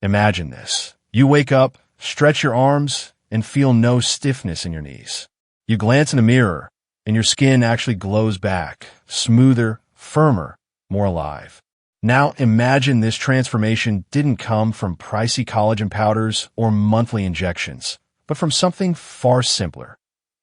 Imagine this. You wake up, stretch your arms, and feel no stiffness in your knees. You glance in the mirror, and your skin actually glows back, smoother, firmer, more alive. Now imagine this transformation didn't come from pricey collagen powders or monthly injections, but from something far simpler.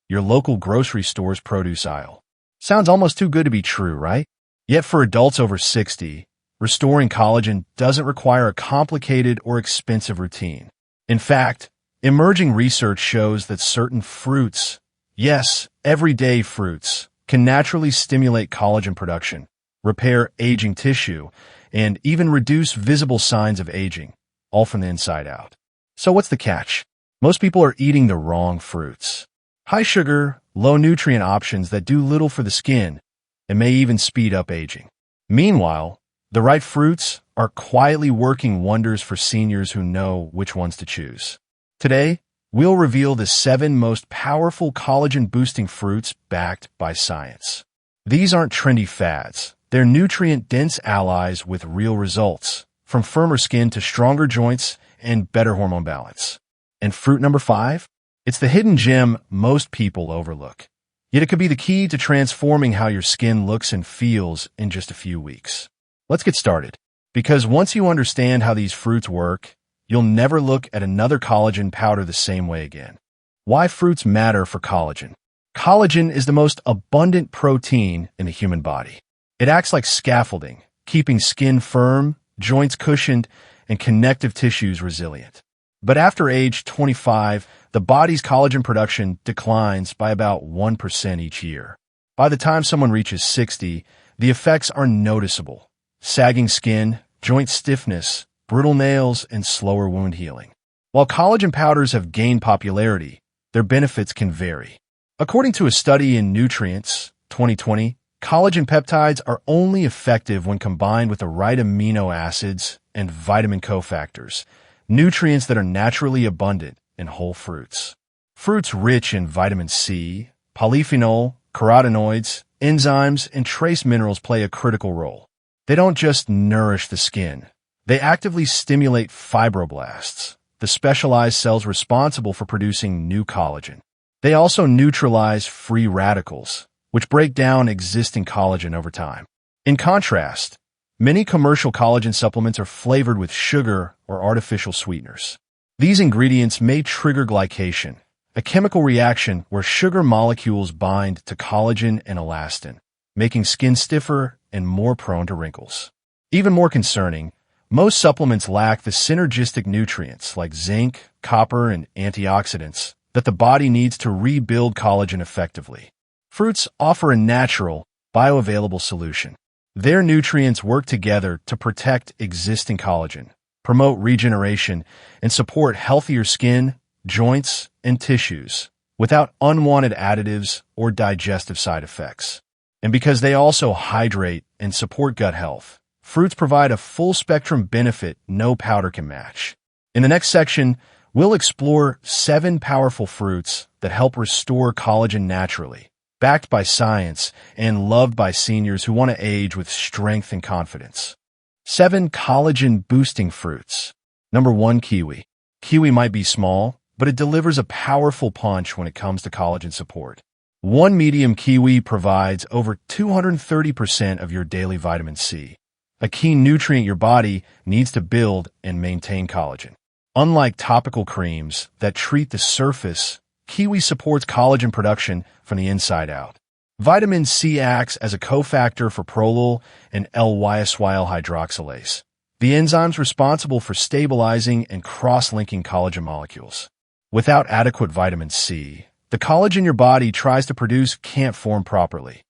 Your local grocery store's produce aisle. Sounds almost too good to be true, right? Yet for adults over 60, restoring collagen doesn't require a complicated or expensive routine. In fact, emerging research shows that certain fruits, yes, everyday fruits, can naturally stimulate collagen production, repair aging tissue, and even reduce visible signs of aging, all from the inside out. So what's the catch? Most people are eating the wrong fruits. High sugar, low nutrient options that do little for the skin and may even speed up aging. Meanwhile, the right fruits are quietly working wonders for seniors who know which ones to choose. Today, we'll reveal the 7 most powerful collagen-boosting fruits backed by science. These aren't trendy fads. They're nutrient-dense allies with real results, from firmer skin to stronger joints and better hormone balance. And fruit number 5? It's the hidden gem most people overlook. Yet it could be the key to transforming how your skin looks and feels in just a few weeks. Let's get started. Because once you understand how these fruits work, you'll never look at another collagen powder the same way again. Why fruits matter for collagen. Collagen is the most abundant protein in the human body. It acts like scaffolding, keeping skin firm, joints cushioned, and connective tissues resilient. But after age 25, the body's collagen production declines by about 1% each year. By the time someone reaches 60, the effects are noticeable. Sagging skin, joint stiffness, brittle nails, and slower wound healing. While collagen powders have gained popularity, their benefits can vary. According to a study in Nutrients, 2020, collagen peptides are only effective when combined with the right amino acids and vitamin cofactors, nutrients that are naturally abundant in whole fruits. Fruits rich in vitamin C, polyphenol, carotenoids, enzymes, and trace minerals play a critical role. They don't just nourish the skin. They actively stimulate fibroblasts, the specialized cells responsible for producing new collagen. They also neutralize free radicals, which break down existing collagen over time. In contrast, many commercial collagen supplements are flavored with sugar or artificial sweeteners. These ingredients may trigger glycation, a chemical reaction where sugar molecules bind to collagen and elastin, making skin stiffer and more prone to wrinkles. Even more concerning, most supplements lack the synergistic nutrients like zinc, copper, and antioxidants that the body needs to rebuild collagen effectively. Fruits offer a natural, bioavailable solution. Their nutrients work together to protect existing collagen, promote regeneration, and support healthier skin, joints, and tissues without unwanted additives or digestive side effects. And because they also hydrate and support gut health, fruits provide a full-spectrum benefit no powder can match. In the next section, we'll explore 7 powerful fruits that help restore collagen naturally, backed by science and loved by seniors who want to age with strength and confidence. 7 collagen-boosting fruits. Number 1, kiwi. Kiwi might be small, but it delivers a powerful punch when it comes to collagen support. One medium kiwi provides over 230% of your daily vitamin C, a key nutrient your body needs to build and maintain collagen. Unlike topical creams that treat the surface, kiwi supports collagen production from the inside out. Vitamin C acts as a cofactor for prolyl and L-lysosyl hydroxylase, the enzymes responsible for stabilizing and cross-linking collagen molecules. Without adequate vitamin C, the collagen your body tries to produce can't form properly,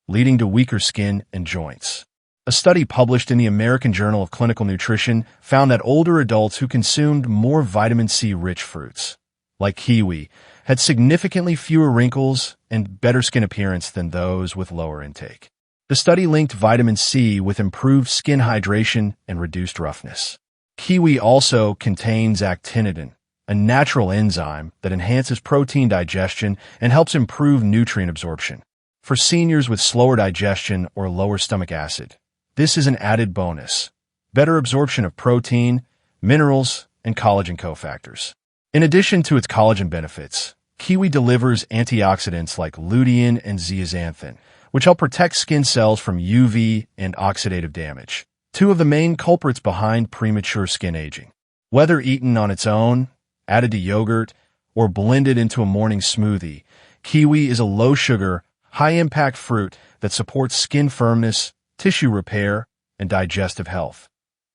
leading to weaker skin and joints. A study published in the American Journal of Clinical Nutrition found that older adults who consumed more vitamin C-rich fruits, like kiwi, had significantly fewer wrinkles and better skin appearance than those with lower intake. The study linked vitamin C with improved skin hydration and reduced roughness. Kiwi also contains actinitin, a natural enzyme that enhances protein digestion and helps improve nutrient absorption. For seniors with slower digestion or lower stomach acid, this is an added bonus. Better absorption of protein, minerals, and collagen cofactors. In addition to its collagen benefits, kiwi delivers antioxidants like lutein and zeaxanthin, which help protect skin cells from UV and oxidative damage, two of the main culprits behind premature skin aging. Whether eaten on its own, added to yogurt, or blended into a morning smoothie, kiwi is a low-sugar, high-impact fruit that supports skin firmness, tissue repair, and digestive health,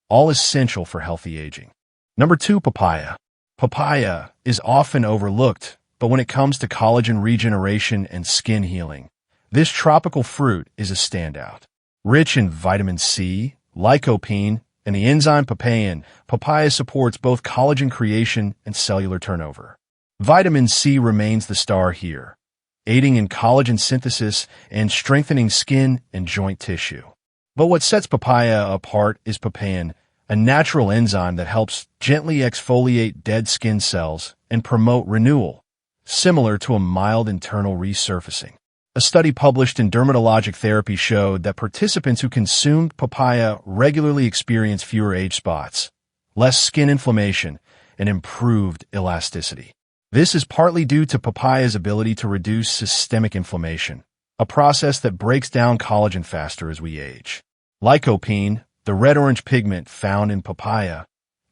all essential for healthy aging. Number 2, papaya. Papaya is often overlooked, but when it comes to collagen regeneration and skin healing, this tropical fruit is a standout. Rich in vitamin C, lycopene, and the enzyme papain, papaya supports both collagen creation and cellular turnover. Vitamin C remains the star here, aiding in collagen synthesis and strengthening skin and joint tissue. But what sets papaya apart is papain, a natural enzyme that helps gently exfoliate dead skin cells and promote renewal, similar to a mild internal resurfacing. A study published in Dermatologic Therapy showed that participants who consumed papaya regularly experienced fewer age spots, less skin inflammation, and improved elasticity. This is partly due to papaya's ability to reduce systemic inflammation, a process that breaks down collagen faster as we age. Lycopene, the red-orange pigment found in papaya,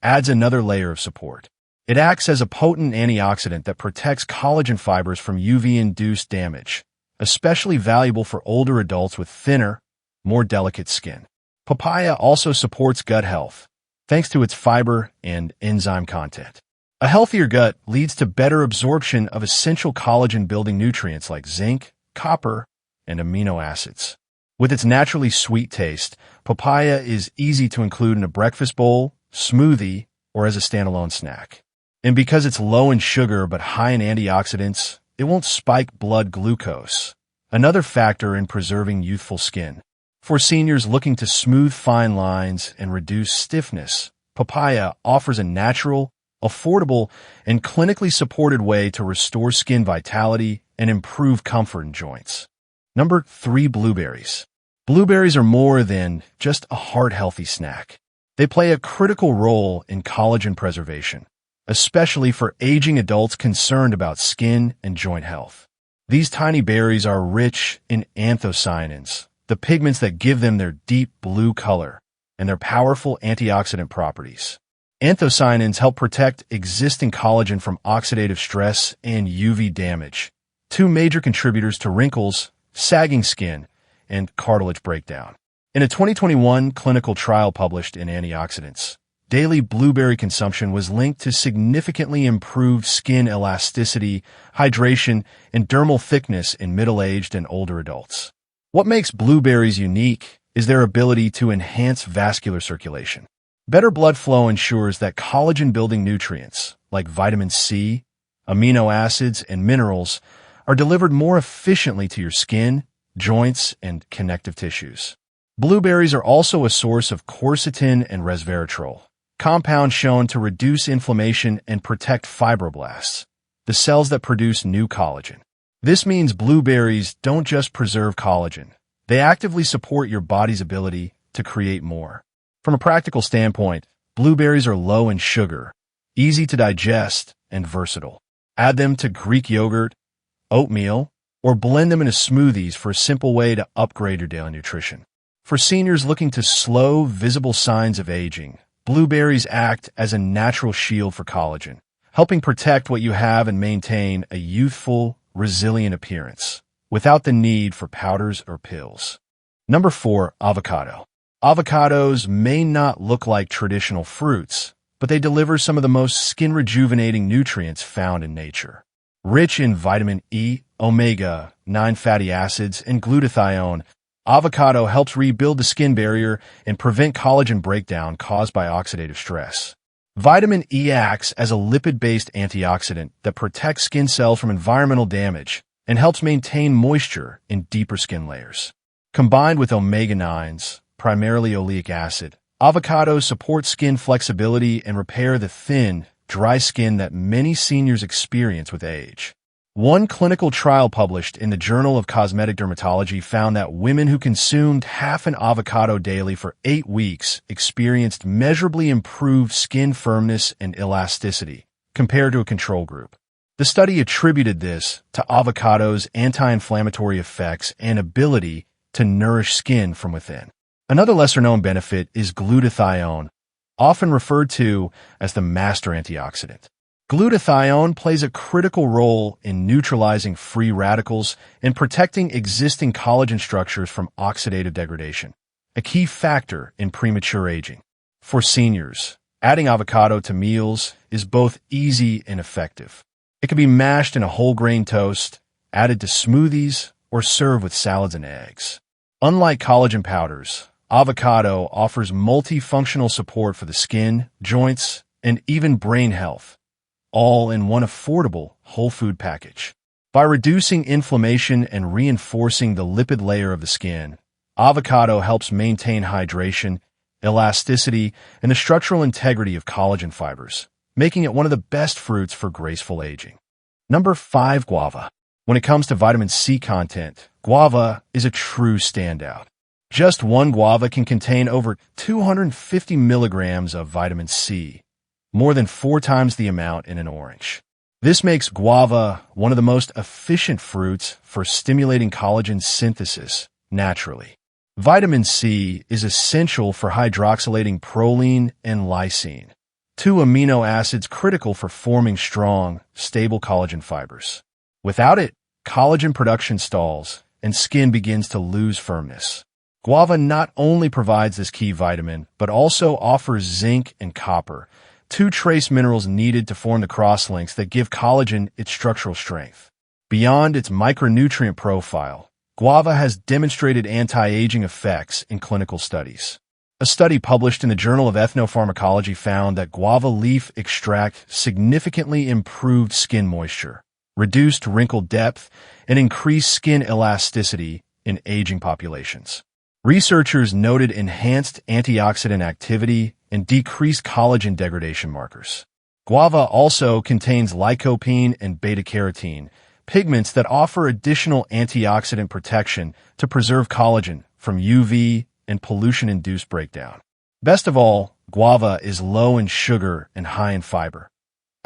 adds another layer of support. It acts as a potent antioxidant that protects collagen fibers from UV-induced damage, especially valuable for older adults with thinner, more delicate skin. Papaya also supports gut health, thanks to its fiber and enzyme content. A healthier gut leads to better absorption of essential collagen-building nutrients like zinc, copper, and amino acids. With its naturally sweet taste, papaya is easy to include in a breakfast bowl, smoothie, or as a standalone snack. And because it's low in sugar but high in antioxidants, it won't spike blood glucose, another factor in preserving youthful skin. For seniors looking to smooth fine lines and reduce stiffness, papaya offers a natural, affordable, and clinically supported way to restore skin vitality and improve comfort in joints. Number 3, blueberries. Blueberries are more than just a heart-healthy snack. They play a critical role in collagen preservation, especially for aging adults concerned about skin and joint health. These tiny berries are rich in anthocyanins, the pigments that give them their deep blue color, and their powerful antioxidant properties. Anthocyanins help protect existing collagen from oxidative stress and UV damage, two major contributors to wrinkles, sagging skin, and cartilage breakdown. In a 2021 clinical trial published in Antioxidants, daily blueberry consumption was linked to significantly improved skin elasticity, hydration, and dermal thickness in middle-aged and older adults. What makes blueberries unique is their ability to enhance vascular circulation. Better blood flow ensures that collagen-building nutrients, like vitamin C, amino acids, and minerals, are delivered more efficiently to your skin, joints, and connective tissues. Blueberries are also a source of quercetin and resveratrol, compounds shown to reduce inflammation and protect fibroblasts, the cells that produce new collagen. This means blueberries don't just preserve collagen, they actively support your body's ability to create more. From a practical standpoint, blueberries are low in sugar, easy to digest, and versatile. Add them to Greek yogurt, oatmeal, or blend them into smoothies for a simple way to upgrade your daily nutrition. For seniors looking to slow visible signs of aging, blueberries act as a natural shield for collagen, helping protect what you have and maintain a youthful, resilient appearance, without the need for powders or pills. Number 4, avocado. Avocados may not look like traditional fruits, but they deliver some of the most skin-rejuvenating nutrients found in nature. Rich in vitamin E, omega-9 fatty acids, and glutathione, avocado helps rebuild the skin barrier and prevent collagen breakdown caused by oxidative stress. Vitamin E acts as a lipid-based antioxidant that protects skin cells from environmental damage and helps maintain moisture in deeper skin layers. Combined with omega-9s, primarily oleic acid, avocados support skin flexibility and repair the thin, dry skin that many seniors experience with age. One clinical trial published in the Journal of Cosmetic Dermatology found that women who consumed half an avocado daily for 8 weeks experienced measurably improved skin firmness and elasticity compared to a control group. The study attributed this to avocado's anti-inflammatory effects and ability to nourish skin from within. Another lesser-known benefit is glutathione, often referred to as the master antioxidant. Glutathione plays a critical role in neutralizing free radicals and protecting existing collagen structures from oxidative degradation, a key factor in premature aging. For seniors, adding avocado to meals is both easy and effective. It can be mashed in a whole grain toast, added to smoothies, or served with salads and eggs. Unlike collagen powders, avocado offers multifunctional support for the skin, joints, and even brain health, all in one affordable whole food package. By reducing inflammation and reinforcing the lipid layer of the skin, avocado helps maintain hydration, elasticity, and the structural integrity of collagen fibers, making it one of the best fruits for graceful aging. Number 5. Guava. When it comes to vitamin C content, guava is a true standout. Just one guava can contain over 250 milligrams of vitamin C, more than 4 times the amount in an orange. This makes guava one of the most efficient fruits for stimulating collagen synthesis naturally. Vitamin C is essential for hydroxylating proline and lysine, 2 amino acids critical for forming strong, stable collagen fibers. Without it, collagen production stalls and skin begins to lose firmness. Guava not only provides this key vitamin, but also offers zinc and copper, 2 trace minerals needed to form the crosslinks that give collagen its structural strength. Beyond its micronutrient profile, guava has demonstrated anti-aging effects in clinical studies. A study published in the Journal of Ethnopharmacology found that guava leaf extract significantly improved skin moisture, reduced wrinkle depth, and increased skin elasticity in aging populations. Researchers noted enhanced antioxidant activity and decreased collagen degradation markers. Guava also contains lycopene and beta-carotene, pigments that offer additional antioxidant protection to preserve collagen from UV and pollution-induced breakdown. Best of all, guava is low in sugar and high in fiber,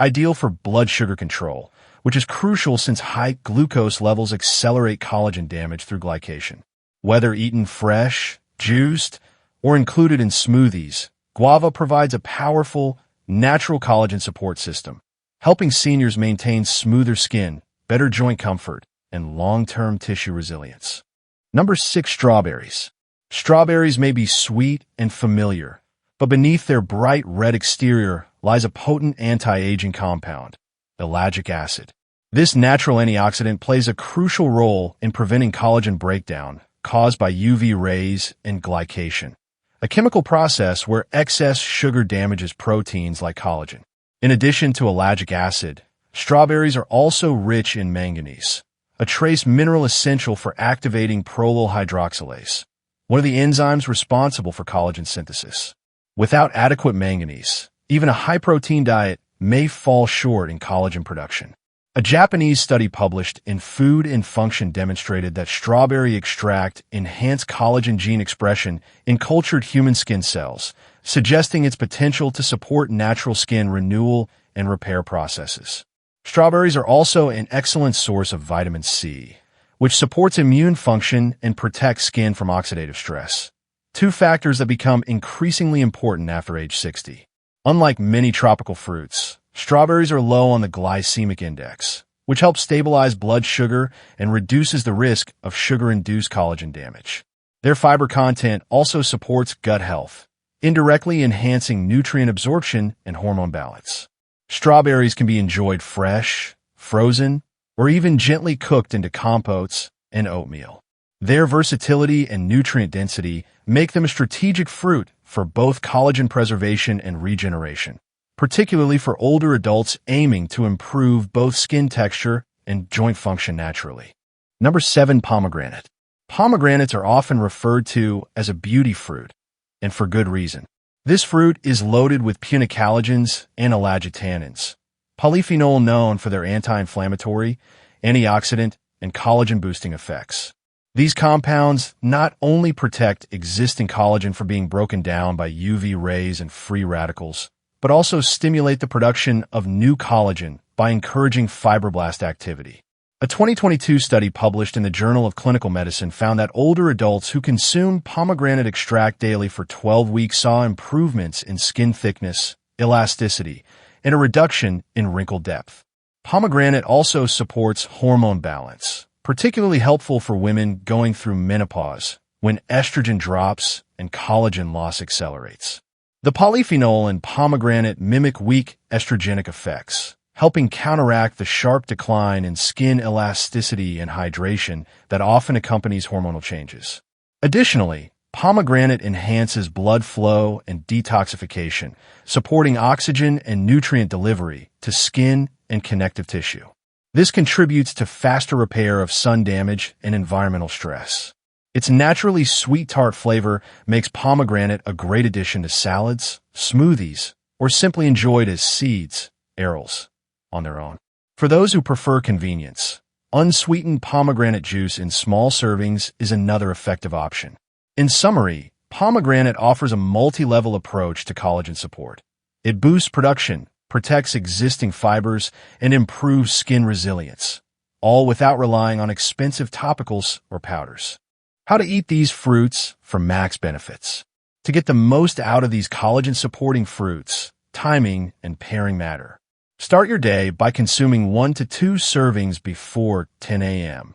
ideal for blood sugar control, which is crucial since high glucose levels accelerate collagen damage through glycation. Whether eaten fresh, juiced, or included in smoothies, guava provides a powerful, natural collagen support system, helping seniors maintain smoother skin, better joint comfort, and long-term tissue resilience. Number 6. Strawberries. Strawberries may be sweet and familiar, but beneath their bright red exterior lies a potent anti-aging compound, ellagic acid. This natural antioxidant plays a crucial role in preventing collagen breakdown caused by UV rays and glycation, a chemical process where excess sugar damages proteins like collagen. In addition to ellagic acid, strawberries are also rich in manganese, a trace mineral essential for activating prolyl hydroxylase, one of the enzymes responsible for collagen synthesis. Without adequate manganese, even a high-protein diet may fall short in collagen production. A Japanese study published in Food and Function demonstrated that strawberry extract enhanced collagen gene expression in cultured human skin cells, suggesting its potential to support natural skin renewal and repair processes. Strawberries are also an excellent source of vitamin C, which supports immune function and protects skin from oxidative stress, 2 factors that become increasingly important after age 60. Unlike many tropical fruits, strawberries are low on the glycemic index, which helps stabilize blood sugar and reduces the risk of sugar-induced collagen damage. Their fiber content also supports gut health, indirectly enhancing nutrient absorption and hormone balance. Strawberries can be enjoyed fresh, frozen, or even gently cooked into compotes and oatmeal. Their versatility and nutrient density make them a strategic fruit for both collagen preservation and regeneration, particularly for older adults aiming to improve both skin texture and joint function naturally. Number 7. Pomegranate. Pomegranates are often referred to as a beauty fruit, and for good reason. This fruit is loaded with punicalagins and elagitannins, polyphenol known for their anti-inflammatory, antioxidant, and collagen-boosting effects. These compounds not only protect existing collagen from being broken down by UV rays and free radicals, but also stimulate the production of new collagen by encouraging fibroblast activity. A 2022 study published in the Journal of Clinical Medicine found that older adults who consumed pomegranate extract daily for 12 weeks saw improvements in skin thickness, elasticity, and a reduction in wrinkle depth. Pomegranate also supports hormone balance, particularly helpful for women going through menopause, when estrogen drops and collagen loss accelerates. The polyphenol in pomegranate mimic weak estrogenic effects, helping counteract the sharp decline in skin elasticity and hydration that often accompanies hormonal changes. Additionally, pomegranate enhances blood flow and detoxification, supporting oxygen and nutrient delivery to skin and connective tissue. This contributes to faster repair of sun damage and environmental stress. Its naturally sweet tart flavor makes pomegranate a great addition to salads, smoothies, or simply enjoyed as seeds, arils, on their own. For those who prefer convenience, unsweetened pomegranate juice in small servings is another effective option. In summary, pomegranate offers a multi-level approach to collagen support. It boosts production, protects existing fibers, and improves skin resilience, all without relying on expensive topicals or powders. How to eat these fruits for max benefits. To get the most out of these collagen-supporting fruits, timing and pairing matter. Start your day by consuming 1 to 2 servings before 10 a.m.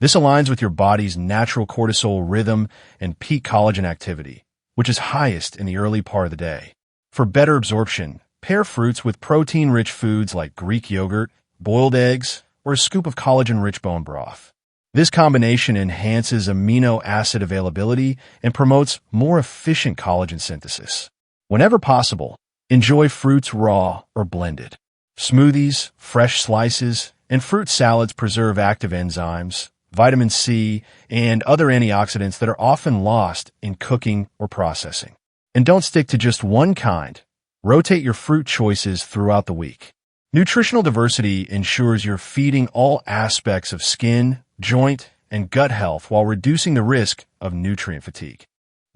This aligns with your body's natural cortisol rhythm and peak collagen activity, which is highest in the early part of the day. For better absorption, pair fruits with protein-rich foods like Greek yogurt, boiled eggs, or a scoop of collagen-rich bone broth. This combination enhances amino acid availability and promotes more efficient collagen synthesis. Whenever possible, enjoy fruits raw or blended. Smoothies, fresh slices, and fruit salads preserve active enzymes, vitamin C, and other antioxidants that are often lost in cooking or processing. And don't stick to just one kind. Rotate your fruit choices throughout the week. Nutritional diversity ensures you're feeding all aspects of skin, joint, and gut health while reducing the risk of nutrient fatigue.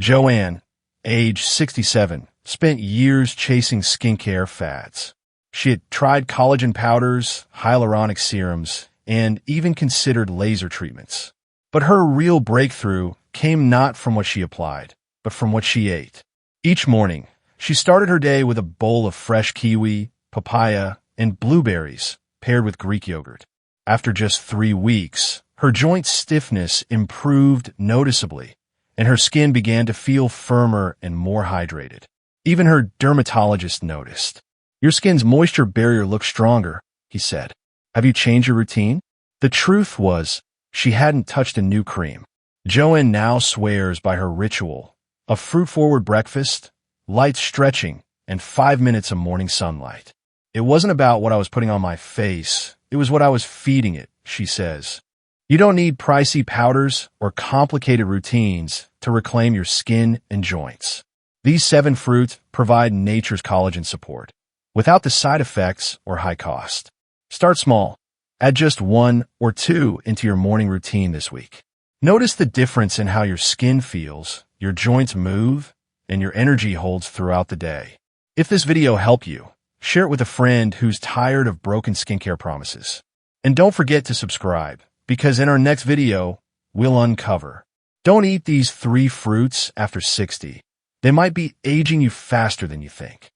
Joanne, age 67, spent years chasing skincare fads. She had tried collagen powders, hyaluronic serums, and even considered laser treatments. But her real breakthrough came not from what she applied, but from what she ate. Each morning, she started her day with a bowl of fresh kiwi, papaya, and blueberries paired with Greek yogurt. After just 3 weeks, her joint stiffness improved noticeably, and her skin began to feel firmer and more hydrated. Even her dermatologist noticed. "Your skin's moisture barrier looks stronger," he said. "Have you changed your routine?" The truth was, she hadn't touched a new cream. Joanne now swears by her ritual: a fruit-forward breakfast, light stretching, and 5 minutes of morning sunlight. "It wasn't about what I was putting on my face, it was what I was feeding it," she says. You don't need pricey powders or complicated routines to reclaim your skin and joints. These 7 fruits provide nature's collagen support, without the side effects or high cost. Start small. Add just 1 or 2 into your morning routine this week. Notice the difference in how your skin feels, your joints move, and your energy holds throughout the day. If this video helped you, share it with a friend who's tired of broken skincare promises. And don't forget to subscribe, because in our next video, we'll uncover. Don't eat these 3 fruits after 60. They might be aging you faster than you think.